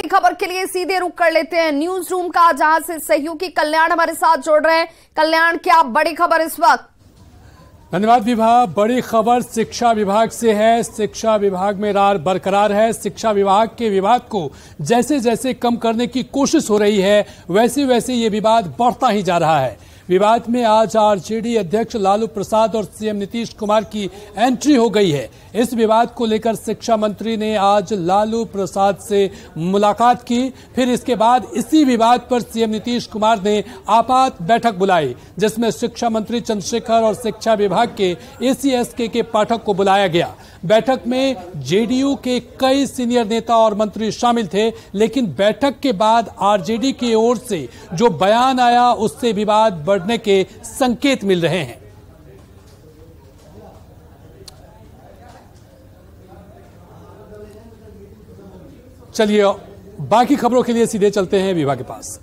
बड़ी खबर के लिए सीधे रुख कर लेते हैं न्यूज रूम का, जहां से सहयोगी कल्याण हमारे साथ जोड़ रहे हैं। कल्याण, क्या बड़ी खबर इस वक्त? धन्यवाद विभा। बड़ी खबर शिक्षा विभाग से है। शिक्षा विभाग में रार बरकरार है। शिक्षा विभाग के विवाद को जैसे जैसे कम करने की कोशिश हो रही है, वैसे वैसे ये विवाद बढ़ता ही जा रहा है। विवाद में आज आरजेडी अध्यक्ष लालू प्रसाद और सीएम नीतीश कुमार की एंट्री हो गई है। इस विवाद को लेकर शिक्षा मंत्री ने आज लालू प्रसाद से मुलाकात की। फिर इसके बाद इसी विवाद पर सीएम नीतीश कुमार ने आपात बैठक बुलाई, जिसमें शिक्षा मंत्री चंद्रशेखर और शिक्षा विभाग के एसीएस के पाठक को बुलाया गया। बैठक में जेडीयू के कई सीनियर नेता और मंत्री शामिल थे, लेकिन बैठक के बाद आरजेडी की ओर से जो बयान आया उससे विवाद बढ़ने के संकेत मिल रहे हैं। चलिए बाकी खबरों के लिए सीधे चलते हैं विभाग के पास।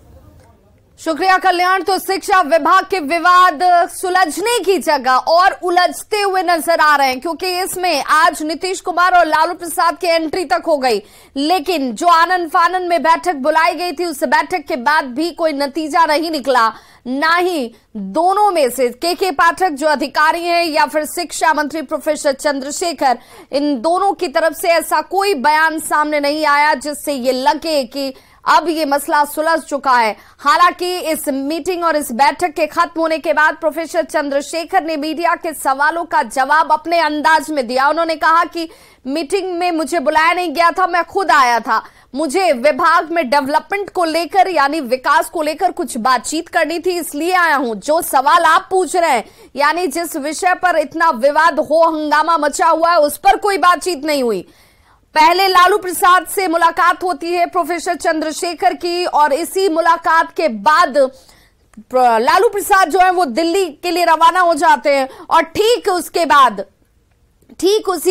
शुक्रिया कल्याण। तो शिक्षा विभाग के विवाद सुलझने की जगह और उलझते हुए नजर आ रहे हैं, क्योंकि इसमें आज नीतीश कुमार और लालू प्रसाद की एंट्री तक हो गई, लेकिन जो आनन फानन में बैठक बुलाई गई थी उस बैठक के बाद भी कोई नतीजा नहीं निकला। ना ही दोनों में से के पाठक जो अधिकारी हैं या फिर शिक्षा मंत्री प्रोफेसर चंद्रशेखर, इन दोनों की तरफ से ऐसा कोई बयान सामने नहीं आया जिससे ये लगे कि अब ये मसला सुलझ चुका है। हालांकि इस मीटिंग और इस बैठक के खत्म होने के बाद प्रोफेसर चंद्रशेखर ने मीडिया के सवालों का जवाब अपने अंदाज में दिया। उन्होंने कहा कि मीटिंग में मुझे बुलाया नहीं गया था, मैं खुद आया था। मुझे विभाग में डेवलपमेंट को लेकर यानी विकास को लेकर कुछ बातचीत करनी थी, इसलिए आया हूं। जो सवाल आप पूछ रहे हैं, यानी जिस विषय पर इतना विवाद हो हंगामा मचा हुआ है, उस पर कोई बातचीत नहीं हुई। पहले लालू प्रसाद से मुलाकात होती है प्रोफेसर चंद्रशेखर की, और इसी मुलाकात के बाद लालू प्रसाद जो है वो दिल्ली के लिए रवाना हो जाते हैं, और ठीक उसी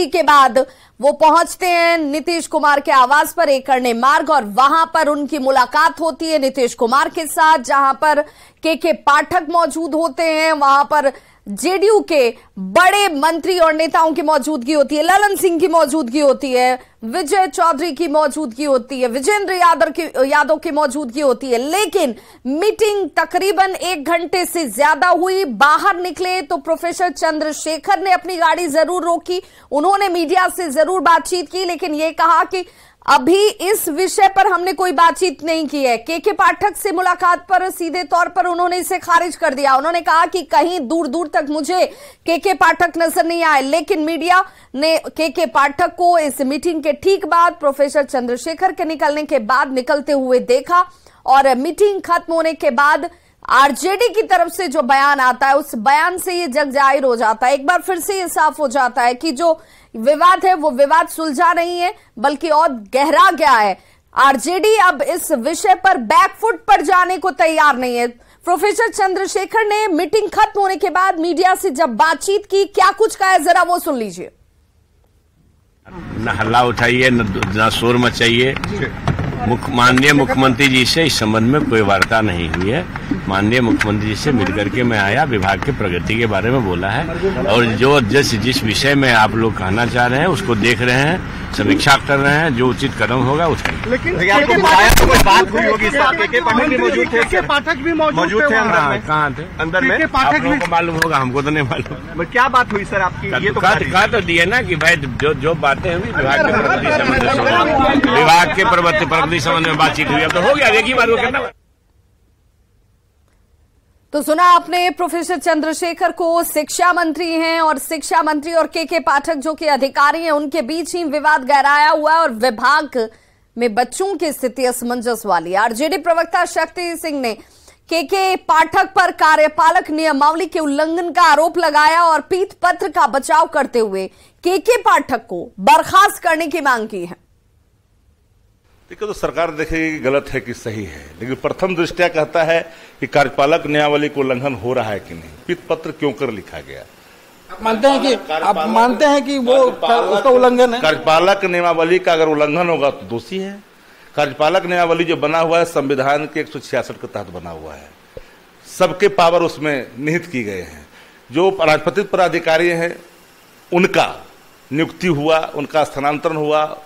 के बाद वो पहुंचते हैं नीतीश कुमार के आवास पर, एकरने मार्ग, और वहां पर उनकी मुलाकात होती है नीतीश कुमार के साथ, जहां पर के पाठक मौजूद होते हैं। वहां पर जेडीयू के बड़े मंत्री और नेताओं की मौजूदगी होती है, ललन सिंह की मौजूदगी होती है, विजय चौधरी की मौजूदगी होती है, विजेंद्र यादव की मौजूदगी होती है। लेकिन मीटिंग तकरीबन 1 घंटे से ज्यादा हुई। बाहर निकले तो प्रोफेसर चंद्रशेखर ने अपनी गाड़ी जरूर रोकी, उन्होंने मीडिया से जरूर बातचीत की, लेकिन यह कहा कि अभी इस विषय पर हमने कोई बातचीत नहीं की है। के पाठक से मुलाकात पर सीधे तौर पर उन्होंने इसे खारिज कर दिया। उन्होंने कहा कि कहीं दूर दूर तक मुझे के पाठक नजर नहीं आए, लेकिन मीडिया ने के पाठक को इस मीटिंग के ठीक बाद प्रोफेसर चंद्रशेखर के निकलने के बाद निकलते हुए देखा, और मीटिंग खत्म होने के बाद आरजेडी की तरफ से जो बयान आता है उस बयान से ये जग जाहिर हो जाता है। एक बार फिर से ये साफ हो जाता है कि जो विवाद है वो विवाद सुलझा नहीं है, बल्कि और गहरा गया है। आरजेडी अब इस विषय पर बैकफुट पर जाने को तैयार नहीं है। प्रोफेसर चंद्रशेखर ने मीटिंग खत्म होने के बाद मीडिया से जब बातचीत की, क्या कुछ कहा है जरा वो सुन लीजिए। न हल्ला उठाइए, न शोर मचाइए। माननीय मुख्यमंत्री जी से इस संबंध में कोई वार्ता नहीं हुई है। माननीय मुख्यमंत्री जी से मिलकर के मैं आया, विभाग की प्रगति के बारे में बोला है, और जो जिस विषय में आप लोग कहना चाह रहे हैं उसको देख रहे हैं, समीक्षा कर रहे हैं, जो उचित कदम होगा उठाएंगे। लेकिन आपको बुलाया तो कोई बात हुई होगी? के पाठक भी मौजूद थे, मौजूद थे कहाँ थे? अंदर में आप लोगों को मालूम होगा, हमको तो नहीं मालूम। क्या बात हुई सर आपकी? ये तो कहा तो दिए ना कि भाई जो बातें हुई विभाग के प्रगति संबंध में बातचीत हुई, अब तो हो गया, एक ही बार वो करना। तो सुना आपने प्रोफेसर चंद्रशेखर को, शिक्षा मंत्री हैं, और शिक्षा मंत्री और के पाठक जो कि अधिकारी हैं उनके बीच ही विवाद गहराया हुआ है, और विभाग में बच्चों की स्थिति असमंजस वाली। आरजेडी प्रवक्ता शक्ति सिंह ने के पाठक पर कार्यपालक नियमावली के उल्लंघन का आरोप लगाया और पीत पत्र का बचाव करते हुए के पाठक को बर्खास्त करने की मांग की है। देखिए, तो सरकार देखेगी कि गलत है कि सही है, लेकिन प्रथम दृष्टया कहता है कि कार्यपालक नियमावली को उल्लंघन हो रहा है कि नहीं, पीत पत्र क्यों कर लिखा गया। आप मानते हैं कि वो उसका उल्लंघन है? कार्यपालक नियमावली का अगर उल्लंघन होगा तो दोषी है। कार्यपालक नियमावली जो बना हुआ है संविधान के 166 के तहत बना हुआ है, सबके पावर उसमें निहित की गए हैं। जो राजपत्रित पदाधिकारी हैं उनका नियुक्ति हुआ, उनका स्थानांतरण हुआ,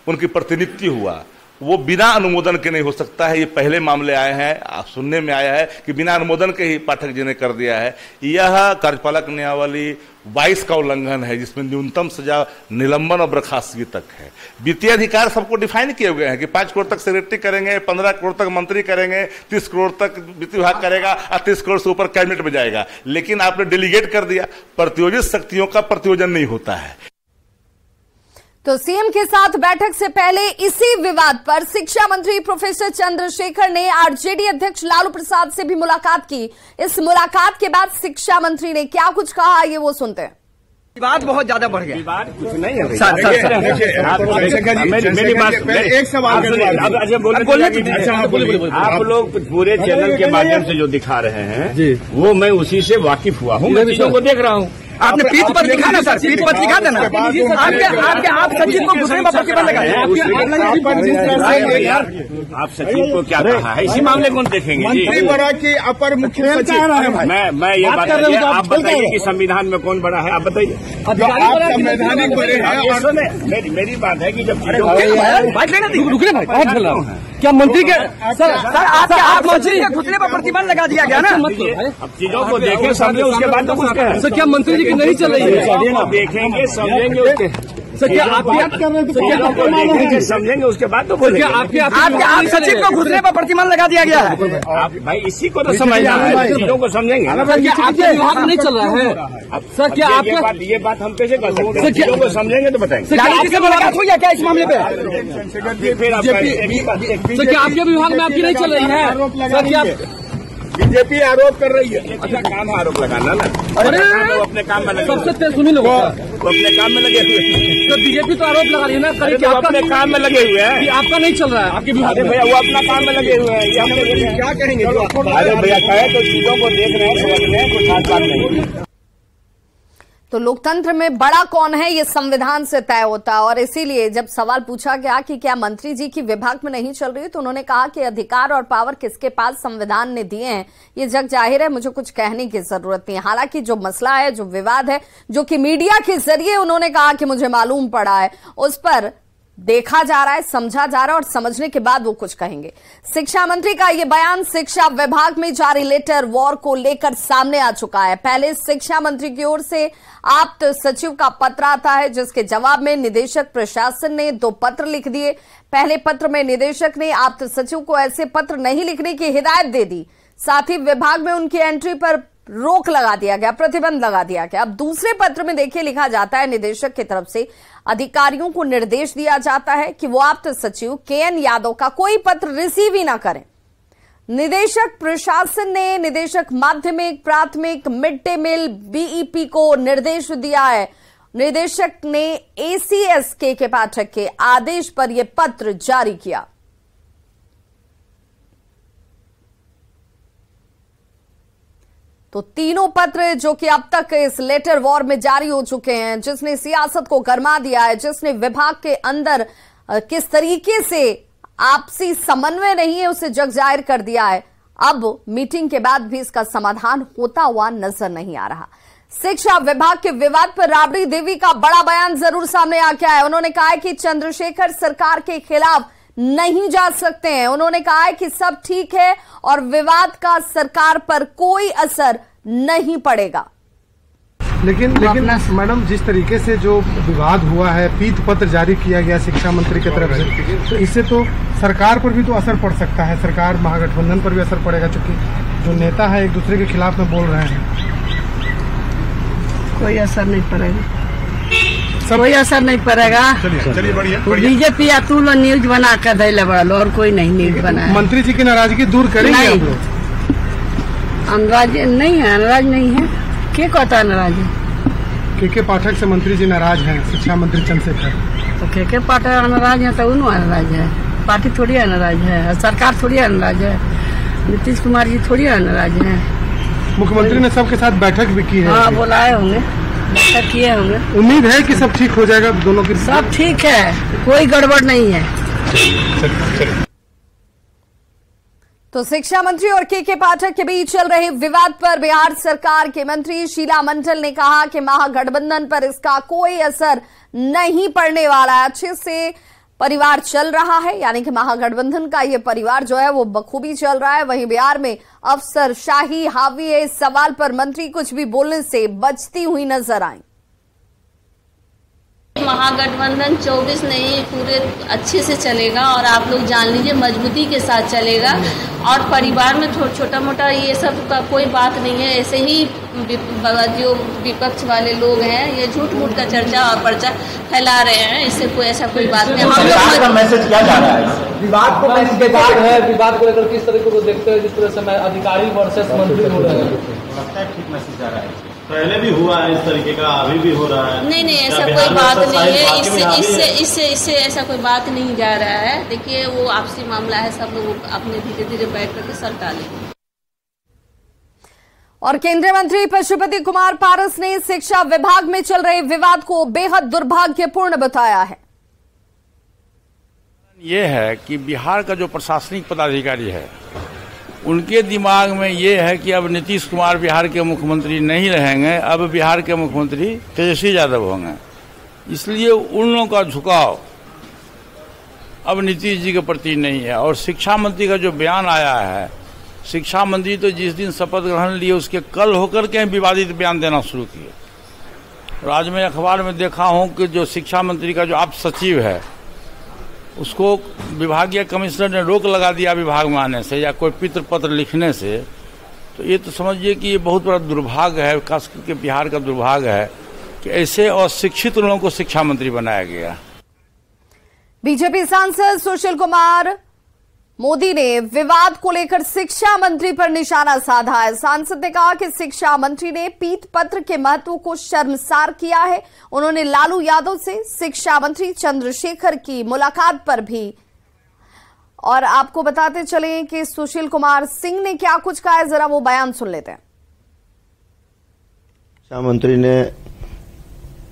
उनकी प्रतिनियुक्ति हुआ, वो बिना अनुमोदन के नहीं हो सकता है। ये पहले मामले आए हैं, सुनने में आया है कि बिना अनुमोदन के ही पाठक जी ने कर दिया है। यह कार्यपालक नियमावली 22 का उल्लंघन है, जिसमें न्यूनतम सजा निलंबन और बर्खास्तगी तक है। वित्तीय अधिकार सबको डिफाइन किए हुए हैं कि 5 करोड़ तक सेक्रेटरी करेंगे, 15 करोड़ तक मंत्री करेंगे, 30 करोड़ तक वित्त विभाग करेगा और 30 करोड़ से ऊपर कैबिनेट में जाएगा। लेकिन आपने डेलीगेट कर दिया। प्रतियोजित शक्तियों का प्रतियोजन नहीं होता है। तो सीएम के साथ बैठक से पहले इसी विवाद पर शिक्षा मंत्री प्रोफेसर चंद्रशेखर ने आरजेडी अध्यक्ष लालू प्रसाद से भी मुलाकात की। इस मुलाकात के बाद शिक्षा मंत्री ने क्या कुछ कहा, ये वो सुनते हैं। विवाद बहुत ज्यादा बढ़ गया। विवाद कुछ नहीं है। मेरी बात एक सवाल आप लोग पूरे चैनल के माध्यम से जो दिखा रहे हैं वो मैं उसी से वाकिफ हुआ हूँ, मैं चीजों को देख रहा हूँ। आपने पीठ पर लिखा ना सर, पीठ पर लिखा था ना। आप सचिव को घुसने में प्रतिबंध लगाया। आप सचिव को क्या कहा है इसी मामले को देखेंगे। मंत्री बड़ा की अपर मुख्य सचिव। मैं ये बात आप बताइए कि संविधान में कौन बड़ा है, आप बताइए। आप संवैधानिक बड़े हैं। मेरी बात है कि जब क्या मंत्री के सर आप मंत्री के घुसने पर प्रतिबंध लगा दिया गया ना। अब चीजों को देखें समझे उसके बाद तो कुछ कहें। सर क्या मंत्री जी की नहीं चल रही है? देखेंगे समझेंगे उसके। सर क्या आप बात कर रहे हैं? देखेंगे समझेंगे उसके बाद तो बोलेंगे। आप सचिव को घुसने पर प्रतिबंध लगा दिया गया है। आप भाई इसी को तो समझना है, चीजों को समझेंगे। क्या आपके विभाग में नहीं चल रहा है? सर क्या आपके ये बात हम कैसे कर सकते हैं? चीजों को समझेंगे तो बताएंगे। आपसे मुलाकात हुई है क्या इस मामले पे? सर क्या आपके विभाग में आपकी नहीं चल रही है? सर क्या बीजेपी आरोप कर रही है। अच्छा काम है आरोप लगाना ना। अरे वो अपने काम में लगे, सबसे तेज सुनी लोग, वो अपने काम में लगे हुए हैं। तो बीजेपी तो आरोप लगा रही है ना, अरे तो अपने काम में लगे हुए हैं। आपका नहीं चल रहा है आपके विभाग में। भैया वो अपना काम में लगे हुए हैं, ये हम क्या कहेंगे? अरे भैया कहे तो चीजों को देख रहे हैं, समझ रहे हैं, कोई खास बात नहीं। तो लोकतंत्र में बड़ा कौन है ये संविधान से तय होता है। और इसीलिए जब सवाल पूछा गया कि क्या मंत्री जी की विभाग में नहीं चल रही, तो उन्होंने कहा कि अधिकार और पावर किसके पास संविधान ने दिए हैं ये जग जाहिर है, मुझे कुछ कहने की जरूरत नहीं। हालांकि जो मसला है, जो विवाद है, जो कि मीडिया के जरिए उन्होंने कहा कि मुझे मालूम पड़ा है, उस पर देखा जा रहा है, समझा जा रहा है और समझने के बाद वो कुछ कहेंगे। शिक्षा मंत्री का ये बयान शिक्षा विभाग में जारी लेटर वॉर को लेकर सामने आ चुका है। पहले शिक्षा मंत्री की ओर से आप्त सचिव का पत्र आता है, जिसके जवाब में निदेशक प्रशासन ने 2 पत्र लिख दिए। पहले पत्र में निदेशक ने आप्त सचिव को ऐसे पत्र नहीं लिखने की हिदायत दे दी, साथ ही विभाग में उनकी एंट्री पर रोक लगा दिया गया, प्रतिबंध लगा दिया गया। अब दूसरे पत्र में देखिए लिखा जाता है, निदेशक की तरफ से अधिकारियों को निर्देश दिया जाता है कि वो आप्त सचिव केएन यादव का कोई पत्र रिसीव ही ना करें। निदेशक प्रशासन ने निदेशक माध्यमिक, प्राथमिक, मिड डे मील, बीईपी को निर्देश दिया है। निदेशक ने एसीएस के पाठक के आदेश पर यह पत्र जारी किया। तो तीनों पत्र जो कि अब तक इस लेटर वॉर में जारी हो चुके हैं, जिसने सियासत को गरमा दिया है, जिसने विभाग के अंदर किस तरीके से आपसी समन्वय नहीं है उसे जग जाहिर कर दिया है, अब मीटिंग के बाद भी इसका समाधान होता हुआ नजर नहीं आ रहा। शिक्षा विभाग के विवाद पर राबड़ी देवी का बड़ा बयान जरूर सामने आ गया है। उन्होंने कहा है कि चंद्रशेखर सरकार के खिलाफ नहीं जा सकते हैं। उन्होंने कहा है कि सब ठीक है और विवाद का सरकार पर कोई असर नहीं पड़ेगा। लेकिन मैडम, जिस तरीके से जो विवाद हुआ है, पीठ पत्र जारी किया गया शिक्षा मंत्री की तरफ से, तो इससे तो सरकार पर भी तो असर पड़ सकता है। सरकार महागठबंधन पर भी असर पड़ेगा, क्योंकि जो नेता है एक दूसरे के खिलाफ में बोल रहे हैं। कोई असर नहीं पड़ेगा, कोई असर नहीं पड़ेगा। चलिए बढ़िया। बीजेपी या तू लोग न्यूज बना कर दे बड़ा, और कोई नहीं न्यूज बनाया। मंत्री जी की नाराजगी दूर करेंगे हम लोग। नाराज नहीं है, नाराज नहीं है। क्या कहता है नाराज है? के पाठक से मंत्री जी नाराज हैं, शिक्षा मंत्री चंद्रशेखर। तो के पाठक नाराज है तो उन्होंने नाराज है, पार्टी थोड़ी है नाराज है, सरकार थोड़ी है नाराज है, नीतीश कुमार जी थोड़ी है नाराज है। मुख्यमंत्री ने सबके साथ बैठक भी की है। हाँ, बुलाए होंगे, बैठक किए होंगे। उम्मीद है कि सब ठीक हो जाएगा दोनों की। सब ठीक है, कोई गड़बड़ नहीं है। तो शिक्षा मंत्री और के पाठक के बीच चल रहे विवाद पर बिहार सरकार के मंत्री शीला मंडल ने कहा कि महागठबंधन पर इसका कोई असर नहीं पड़ने वाला है। अच्छे से परिवार चल रहा है, यानी कि महागठबंधन का ये परिवार जो है वो बखूबी चल रहा है। वहीं बिहार में अफसरशाही हावी है। इस सवाल पर मंत्री कुछ भी बोलने से बचती हुई नजर आई। महागठबंधन 24 नहीं पूरे अच्छे से चलेगा और आप लोग जान लीजिए मजबूती के साथ चलेगा। और परिवार में छोटा मोटा ये सब का कोई बात नहीं है। ऐसे ही जो विपक्ष वाले लोग हैं ये झूठ मूठ का चर्चा और पर्चा फैला रहे हैं। इससे कोई ऐसा कोई बात नहीं। हम लोग का मैसेज क्या जा रहा है? विवाद को लेकर किस तरह को देखते हैं? जिस तरह से अधिकारी वर्सेस मंत्री हो रहे हैं, ठीक मैसेज जा रहा है। पहले भी हुआ है इस तरीके का, अभी भी हो रहा है। नहीं ऐसा कोई बात नहीं है। इससे ऐसा कोई बात नहीं जा रहा है। देखिए वो आपसी मामला है, सब लोग अपने धीरे धीरे बैठ करके सर डालेंगे। और केंद्रीय मंत्री पशुपति कुमार पारस ने शिक्षा विभाग में चल रहे विवाद को बेहद दुर्भाग्यपूर्ण बताया है। ये है कि बिहार का जो प्रशासनिक पदाधिकारी है उनके दिमाग में ये है कि अब नीतीश कुमार बिहार के मुख्यमंत्री नहीं रहेंगे, अब बिहार के मुख्यमंत्री तेजस्वी यादव होंगे। इसलिए उन लोगों का झुकाव अब नीतीश जी के प्रति नहीं है। और शिक्षा मंत्री का जो बयान आया है, शिक्षा मंत्री तो जिस दिन शपथ ग्रहण लिए उसके कल होकर के विवादित बयान देना शुरू किए। और आज मैं अखबार में देखा हूं कि जो शिक्षा मंत्री का जो आप सचिव है उसको विभागीय कमिश्नर ने रोक लगा दिया विभाग में आने से या कोई पितृ पत्र लिखने से। तो ये तो समझिए कि ये बहुत बड़ा दुर्भाग्य है, खास करके बिहार का दुर्भाग्य है कि ऐसे अशिक्षित लोगों को शिक्षा मंत्री बनाया गया। बीजेपी सांसद सुशील कुमार मोदी ने विवाद को लेकर शिक्षा मंत्री पर निशाना साधा है। सांसद ने कहा कि शिक्षा मंत्री ने पीत पत्र के महत्व को शर्मसार किया है। उन्होंने लालू यादव से शिक्षा मंत्री चंद्रशेखर की मुलाकात पर भी। और आपको बताते चले कि सुशील कुमार सिंह ने क्या कुछ कहा है, जरा वो बयान सुन लेते हैं। शिक्षा मंत्री ने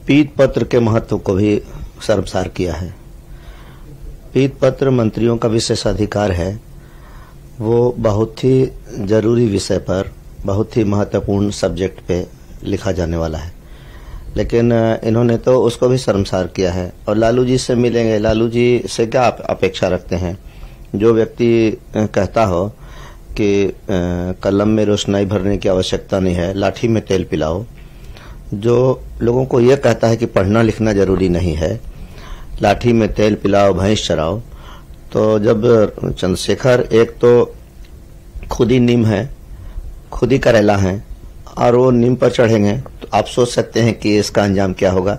पीत पत्र के महत्व को भी शर्मसार किया है। पीत पत्र मंत्रियों का विशेष अधिकार है। वो बहुत ही जरूरी विषय पर, बहुत ही महत्वपूर्ण सब्जेक्ट पे लिखा जाने वाला है, लेकिन इन्होंने तो उसको भी शर्मसार किया है। और लालू जी से मिलेंगे, लालू जी से क्या अपेक्षा रखते हैं? जो व्यक्ति कहता हो कि कलम में रोशनाई भरने की आवश्यकता नहीं है, लाठी में तेल पिलाओ, जो लोगों को ये कहता है कि पढ़ना लिखना जरूरी नहीं है, लाठी में तेल पिलाओ, भैंस चराओ। तो जब चंद्रशेखर एक तो खुद ही नीम है, खुद ही करेला है, और वो नीम पर चढ़ेंगे तो आप सोच सकते हैं कि इसका अंजाम क्या होगा।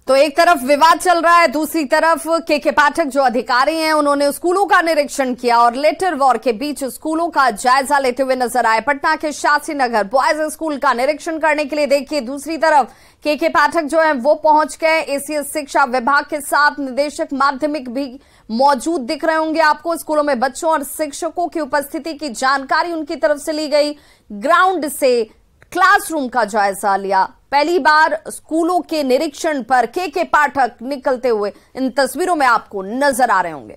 तो एक तरफ विवाद चल रहा है, दूसरी तरफ के पाठक जो अधिकारी हैं उन्होंने स्कूलों का निरीक्षण किया और लेटर वॉर के बीच स्कूलों का जायजा लेते हुए नजर आए। पटना के शास्त्री नगर बॉयज स्कूल का निरीक्षण करने के लिए देखिए दूसरी तरफ के पाठक जो है वो पहुंच गए। एसीएस शिक्षा विभाग के साथ निदेशक माध्यमिक भी मौजूद दिख रहे होंगे आपको। स्कूलों में बच्चों और शिक्षकों की उपस्थिति की जानकारी उनकी तरफ से ली गई। ग्राउंड से क्लासरूम का जायजा लिया। पहली बार स्कूलों के निरीक्षण पर के पाठक निकलते हुए इन तस्वीरों में आपको नजर आ रहे होंगे।